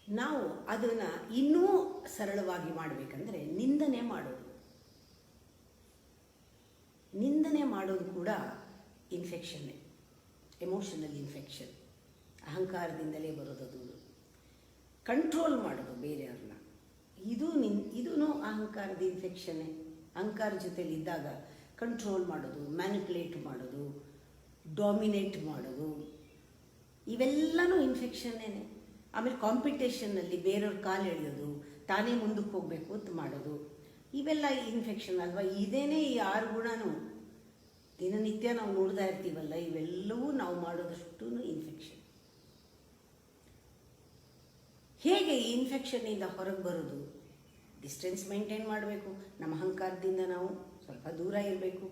ನಾವು ಅದನ್ನು ಇನ್ನೂ ಸರಳವಾಗಿ ಮಾಡಬೇಕಂದ್ರೆ ನಿಂದನೆ ಮಾಡೋದು. ನಿಂದನೆ ಮಾಡೋದು ಕೂಡ ಇನ್ಫೆಕ್ಷನ್ನೇ, ಎಮೋಷನಲ್ ಇನ್ಫೆಕ್ಷನ್. ಅಹಂಕಾರದಿಂದಲೇ ಬರೋದದು. ಕಂಟ್ರೋಲ್ ಮಾಡೋದು ಬೇರೆಯವ್ರನ್ನ, ಇದೂ ಅಹಂಕಾರದ ಇನ್ಫೆಕ್ಷನ್ನೇ. ಅಹಂಕಾರ ಜೊತೆಲಿದ್ದಾಗ ಕಂಟ್ರೋಲ್ ಮಾಡೋದು, ಮ್ಯಾನಿಪುಲೇಟ್ ಮಾಡೋದು, ಡಾಮಿನೇಟ್ ಮಾಡೋದು, ಇವೆಲ್ಲನೂ ಇನ್ಫೆಕ್ಷನ್ನೇ. ಆಮೇಲೆ ಕಾಂಪಿಟೇಷನ್ನಲ್ಲಿ ಬೇರೆಯವ್ರ ಕಾಲು ಎಳೆಯೋದು, ತಾನೇ ಮುಂದಕ್ಕೆ ಹೋಗಬೇಕು ಅಂತ ಮಾಡೋದು, ಇವೆಲ್ಲ ಇನ್ಫೆಕ್ಷನ್ ಅಲ್ವಾ? ಇದೇನೇ ಈ 6 ಗುಣನೂ ದಿನನಿತ್ಯ ನಾವು ನೋಡ್ತಾ ಇರ್ತೀವಲ್ಲ, ಇವೆಲ್ಲವೂ ನಾವು ಮಾಡೋದಷ್ಟು ಇನ್ಫೆಕ್ಷನ್. ಹೇಗೆ ಈ ಇನ್ಫೆಕ್ಷನ್ನಿಂದ ಹೊರಗೆ ಬರೋದು? ಡಿಸ್ಟೆನ್ಸ್ ಮೇಂಟೈನ್ ಮಾಡಬೇಕು. ನಮ್ಮ ಅಹಂಕಾರದಿಂದ ನಾವು ಸ್ವಲ್ಪ ದೂರ ಇರಬೇಕು.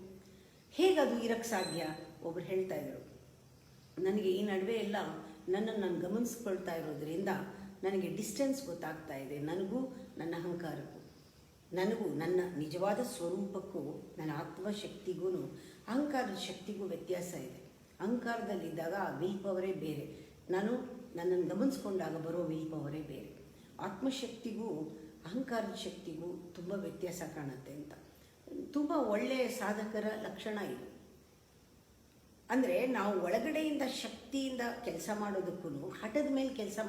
ಹೇಗದು ಇರೋಕ್ಕೆ ಸಾಧ್ಯ? ಒಬ್ರು ಹೇಳ್ತಾ ಇದ್ರು, ನನಗೆ ಈ ನಡುವೆ ಎಲ್ಲ ನನ್ನನ್ನು ನಾನು ಗಮನಿಸ್ಕೊಳ್ತಾ ಇರೋದ್ರಿಂದ ನನಗೆ ಡಿಸ್ಟೆನ್ಸ್ ಗೊತ್ತಾಗ್ತಾ ಇದೆ. ನನಗೂ ನನ್ನ ಅಹಂಕಾರಕ್ಕೂ, ನನಗೂ ನನ್ನ ನಿಜವಾದ ಸ್ವರೂಪಕ್ಕೂ, ನನ್ನ ಆತ್ಮಶಕ್ತಿಗೂ ಅಹಂಕಾರದ ಶಕ್ತಿಗೂ ವ್ಯತ್ಯಾಸ ಇದೆ. ಅಹಂಕಾರದಲ್ಲಿದ್ದಾಗ ಆ ವಿಲ್ ಪವರೇ ಬೇರೆ, ನಾನು ನನ್ನನ್ನು ಗಮನಿಸ್ಕೊಂಡಾಗ ಬರೋ ವಿಲ್ ಪವರೇ ಬೇರೆ. ಆತ್ಮಶಕ್ತಿಗೂ ಅಹಂಕಾರದ ಶಕ್ತಿಗೂ ತುಂಬ ವ್ಯತ್ಯಾಸ ಕಾಣುತ್ತೆ ಅಂತ. ತುಂಬ ಒಳ್ಳೆಯ ಸಾಧಕರ ಲಕ್ಷಣ ಇದು. ಅಂದರೆ ನಾವು ಒಳಗಡೆಯಿಂದ ಶಕ್ತಿಯಿಂದ ಕೆಲಸ ಮಾಡೋದಕ್ಕೂ ಹಠದ ಮೇಲೆ ಕೆಲಸ